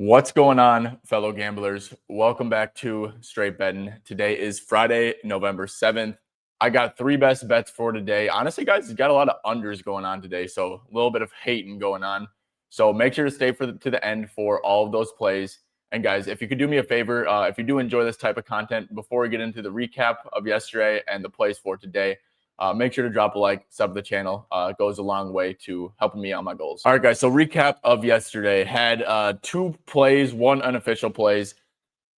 What's going on, fellow gamblers? Welcome back to Straight Betting. Today is Friday, November 7th. I got three best bets for today. Honestly, guys, got a lot of unders going on today, so a little bit of hating going on. So make sure to stay to the end for all of those plays. And guys, if you could do me a favor, if you do enjoy this type of content, before we get into the recap of yesterday and the plays for today, make sure to drop a like, sub the channel. It goes a long way to helping me on my goals. All right, guys. So recap of yesterday had two plays, one unofficial plays.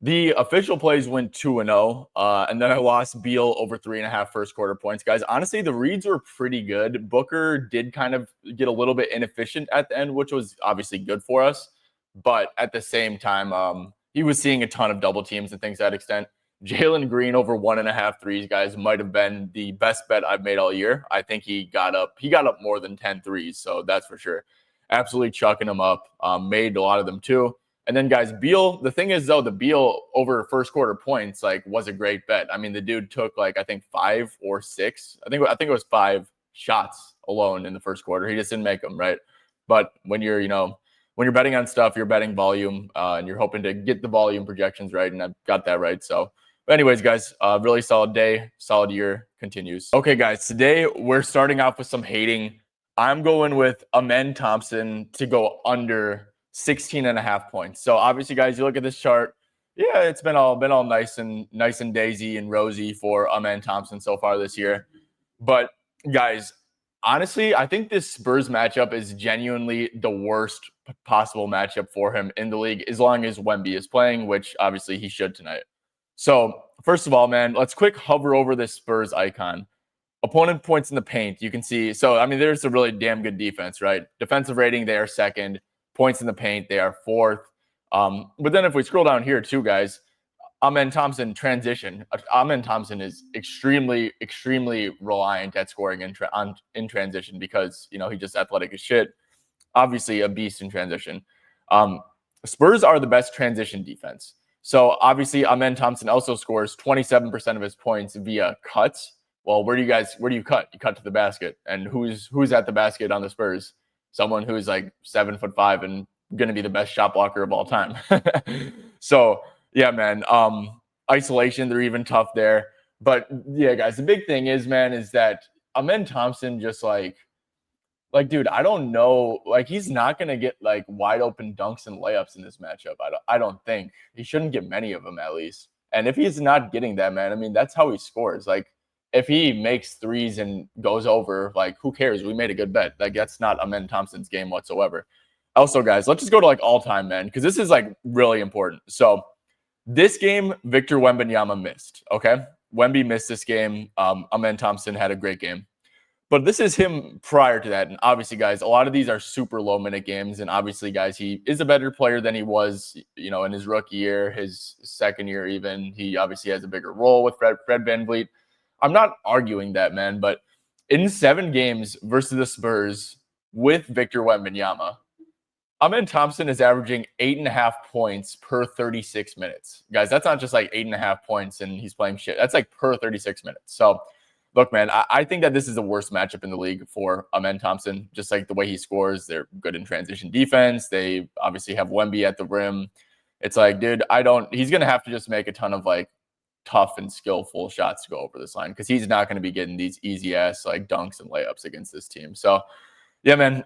The official plays went 2-0, and then I lost Beal over 3.5 first quarter points. Guys, honestly, the reads were pretty good. Booker did kind of get a little bit inefficient at the end, which was obviously good for us. But at the same time, he was seeing a ton of double teams and things to that extent. Jalen Green over 1.5 threes, guys, might have been the best bet I've made all year. I think he got up more than 10 threes, so that's for sure. Absolutely chucking them up. Made a lot of them too. And then, guys, Beal, the thing is, though, the Beal over first quarter points, was a great bet. I mean, the dude took, I think 5 or 6. I think it was 5 shots alone in the first quarter. He just didn't make them, right? But when you're betting on stuff, you're betting volume, and you're hoping to get the volume projections right, and I've got that right. So, but anyways, guys, really solid day, solid year continues. Okay, guys, today we're starting off with some hating. I'm going with Thompson to go under 16.5 points. So obviously, guys, you look at this chart. Yeah, it's been all nice and daisy and rosy for Thompson so far this year. But guys, honestly, I think this Spurs matchup is genuinely the worst possible matchup for him in the league, as long as Wemby is playing, which obviously he should tonight. So first of all, man, let's quick hover over this Spurs icon. Opponent points in the paint, you can see. So, I mean, there's a really damn good defense, right? Defensive rating, they are second. Points in the paint, they are fourth. But then if we scroll down here too, guys, Thompson transition. Thompson is extremely, extremely reliant at scoring in transition because, he's just athletic as shit. Obviously a beast in transition. Spurs are the best transition defense. So obviously Thompson also scores 27% of his points via cuts. Well, where do you cut? You cut to the basket. And who's at the basket on the Spurs? Someone who's 7'5" and going to be the best shot blocker of all time. So yeah, man. Isolation, they're even tough there. But yeah, guys, the big thing is that Thompson just dude, I don't know. He's not going to get wide open dunks and layups in this matchup. I don't think. He shouldn't get many of them at least. And if he's not getting that, man, I mean, that's how he scores. If he makes threes and goes over, who cares? We made a good bet. That's not Thompson's game whatsoever. Also, guys, let's just go to all time, man, because this is really important. So this game, Victor Wembanyama missed. Okay, Wemby missed this game. Thompson had a great game. But this is him prior to that. And obviously, guys, a lot of these are super low-minute games. And obviously, guys, he is a better player than he was, in his rookie year, his second year even. He obviously has a bigger role with Fred VanVleet. I'm not arguing that, man. But in 7 games versus the Spurs with Victor Wembanyama, Thompson is averaging 8.5 points per 36 minutes. Guys, that's not just 8.5 points and he's playing shit. That's per 36 minutes. So, look, man, I think that this is the worst matchup in the league for Thompson. Just the way he scores, they're good in transition defense. They obviously have Wemby at the rim. It's dude, he's going to have to just make a ton of tough and skillful shots to go over this line because he's not going to be getting these easy ass dunks and layups against this team. So, yeah, man,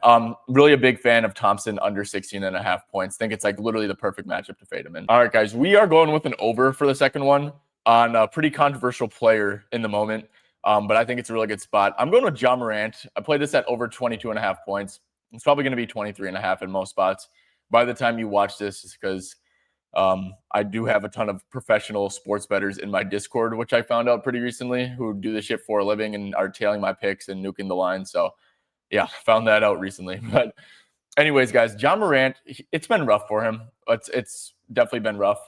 really a big fan of Thompson under 16.5 points. Think it's literally the perfect matchup to fade him in. All right, guys, we are going with an over for the second one on a pretty controversial player in the moment. But I think it's a really good spot. I'm going with Ja Morant. I played this at over 22.5 points. It's probably going to be 23.5 in most spots by the time you watch this, just because I do have a ton of professional sports bettors in my Discord, which I found out pretty recently, who do this shit for a living and are tailing my picks and nuking the line. So, yeah, found that out recently. But anyways, guys, Ja Morant, it's been rough for him. It's definitely been rough.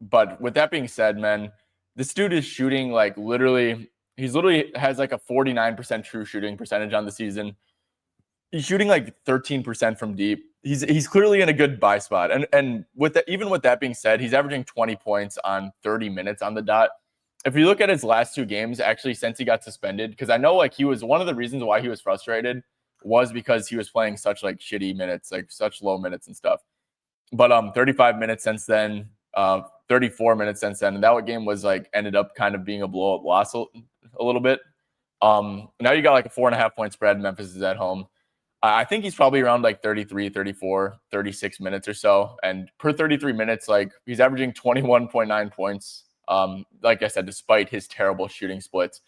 But with that being said, man, this dude is shooting literally – he's literally has a 49% true shooting percentage on the season. He's shooting 13% from deep. He's clearly in a good buy spot. And even with that being said, he's averaging 20 points on 30 minutes on the dot. If you look at his last 2 games, actually, since he got suspended, because I know he was one of the reasons why he was frustrated was because he was playing such shitty minutes, such low minutes and stuff. But 35 minutes since then, 34 minutes since then, and that game was like ended up kind of being a blowout loss a little bit. Now you got like a 4.5 point spread. Memphis is at home. I think he's probably around like 33, 34, 36 minutes or so. And per 33 minutes, like he's averaging 21.9 points. Like I said, despite his terrible shooting splits.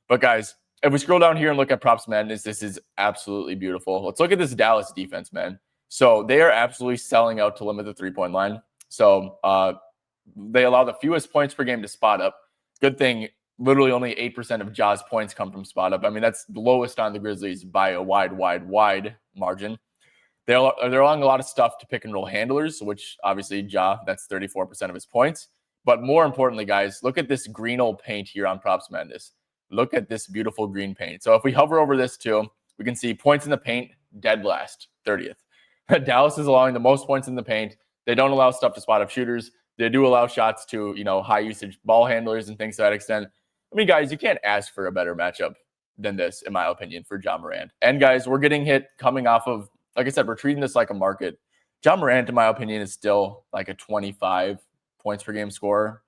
But guys, if we scroll down here and look at Props Madness, this is absolutely beautiful. Let's look at this Dallas defense, man. So they are absolutely selling out to limit the 3-point line. So they allow the fewest points per game to spot up. Good thing, literally only 8% of Ja's points come from spot up. I mean, that's the lowest on the Grizzlies by a wide margin. They're allowing a lot of stuff to pick and roll handlers, which obviously Ja, that's 34% of his points. But more importantly, guys, look at this green old paint here on Props Madness. Look at this beautiful green paint. So if we hover over this too, we can see points in the paint, dead last, 30th. Dallas is allowing the most points in the paint. They don't allow stuff to spot up shooters. They do allow shots to, high usage ball handlers and things to that extent. I mean, guys, you can't ask for a better matchup than this, in my opinion, for Ja Morant. And guys, we're getting hit coming off of, like I said, we're treating this like a market. Ja Morant, in my opinion, is still like a 25 points per game scorer,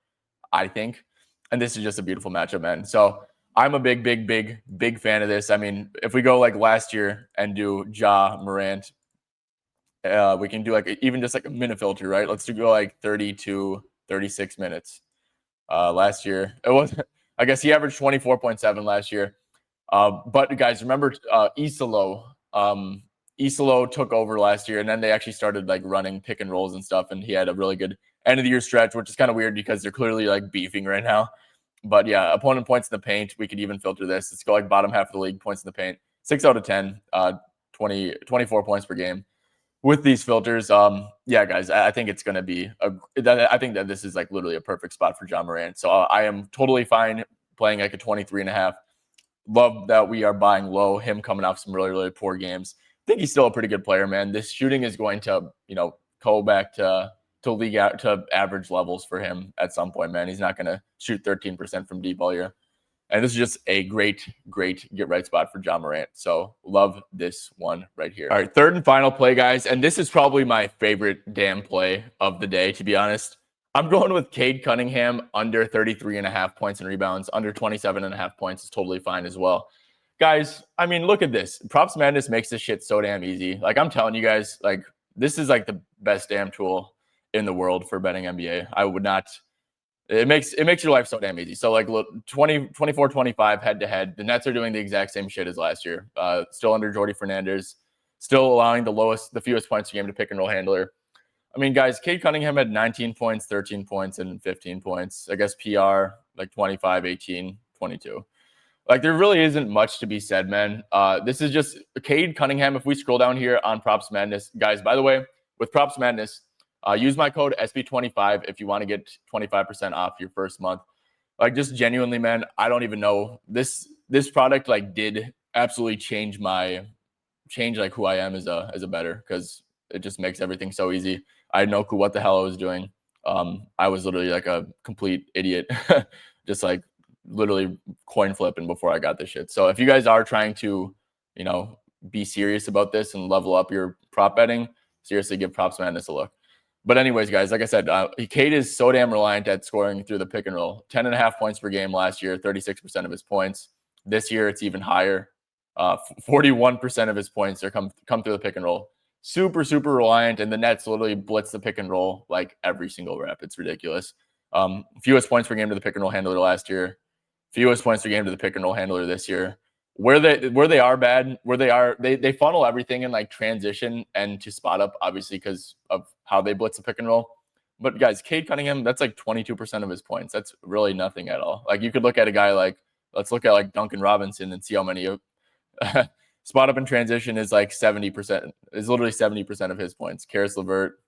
I think. And this is just a beautiful matchup, man. So I'm a big fan of this. I mean, if we go like last year and do Ja Morant, we can do like even just like a minute filter, right? Let's go like 30 to 36 minutes. Last year, it was, I guess he averaged 24.7 last year. But guys, remember Isolo. Isolo took over last year, and then they actually started like running pick and rolls and stuff, and he had a really good end of the year stretch, which is kind of weird because they're clearly like beefing right now. But yeah, opponent points in the paint, we could even filter this. Let's go like bottom half of the league, points in the paint. 6 out of 10, 24 points per game. With these filters, yeah, guys, I think it's going to be I think that this is like literally a perfect spot for Ja Morant. So I am totally fine playing like a 23.5. Love that we are buying low, him coming off some really poor games. I think he's still a pretty good player, man. This shooting is going to, go back to league out to average levels for him at some point, man. He's not going to shoot 13% from deep all year. And this is just a great get right spot for Ja Morant. So love this one right here. All right, third and final play, guys. And this is probably my favorite damn play of the day, to be honest. I'm going with Cade Cunningham under 33.5 points and rebounds. Under 27.5 points is totally fine as well. Guys, I mean, look at this. Props Madness makes this shit so damn easy. Like, I'm telling you guys, like, this is like the best damn tool in the world for betting NBA. I would not... It makes your life so damn easy. So like 24-25 head-to-head. The Nets are doing the exact same shit as last year. Still under Jordy Fernandez. Still allowing the fewest points per game to pick and roll handler. I mean, guys, Cade Cunningham had 19 points, 13 points, and 15 points. I guess PR, like 25, 18, 22. Like, there really isn't much to be said, man. This is just Cade Cunningham. If we scroll down here on Props Madness, guys, by the way, with Props Madness, use my code SB25 if you want to get 25% off your first month. Like, just genuinely, man, I don't even know. This product like did absolutely change like who I am as a bettor, because it just makes everything so easy. I had no clue what the hell I was doing. I was literally like a complete idiot, just like literally coin flipping before I got this shit. So if you guys are trying to, be serious about this and level up your prop betting, seriously give Props Madness a look. But anyways, guys, like I said, Cade is so damn reliant at scoring through the pick and roll. 10.5 points per game last year, 36% of his points. This year, it's even higher. 41% of his points are come through the pick and roll. Super reliant, and the Nets literally blitz the pick and roll like every single rep. It's ridiculous. Fewest points per game to the pick and roll handler last year. Fewest points per game to the pick and roll handler this year. Where they are bad, they funnel everything in like transition and to spot up, obviously, because of how they blitz the pick and roll. But guys, Cade Cunningham, that's like 22% of his points. That's really nothing at all. Like, you could look at a guy like, let's look at like Duncan Robinson and see how many spot up in transition is like 70%, is literally 70% of his points. Karis LeVert,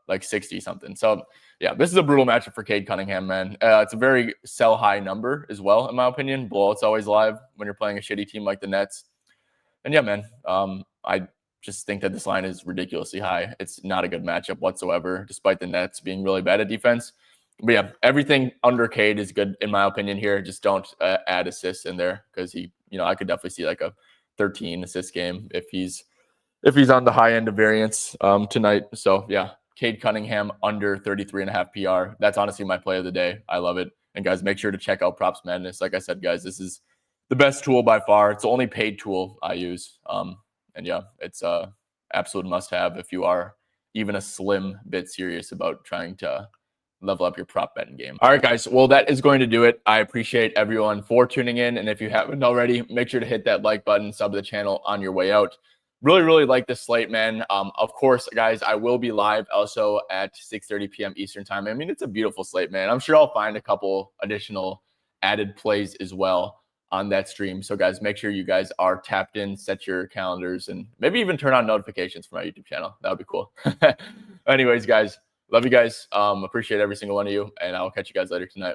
like 60 something. So yeah, this is a brutal matchup for Cade Cunningham, man. It's a very sell high number as well, in my opinion. Blowout's always live when you're playing a shitty team like the Nets. And yeah, man, I just think that this line is ridiculously high. It's not a good matchup whatsoever, despite the Nets being really bad at defense. But yeah, everything under Cade is good, in my opinion here. Just don't add assists in there, because he, I could definitely see like a 13 assist game if he's on the high end of variance tonight. So yeah, Cade Cunningham under 33.5 PR. That's honestly my play of the day. I love it. And guys, make sure to check out Props Madness. Like I said, guys, this is the best tool by far. It's the only paid tool I use. And yeah, it's a absolute must have if you are even a slim bit serious about trying to level up your prop betting game. All right, guys. Well, that is going to do it. I appreciate everyone for tuning in. And if you haven't already, make sure to hit that like button, sub to the channel on your way out. Really like this slate, man. Of course, guys, I will be live also at 6:30 p.m. Eastern time. I mean, it's a beautiful slate, man. I'm sure I'll find a couple additional added plays as well on that stream. So, guys, make sure you guys are tapped in, set your calendars, and maybe even turn on notifications for my YouTube channel. That would be cool. Anyways, guys, love you guys. Appreciate every single one of you, and I'll catch you guys later tonight.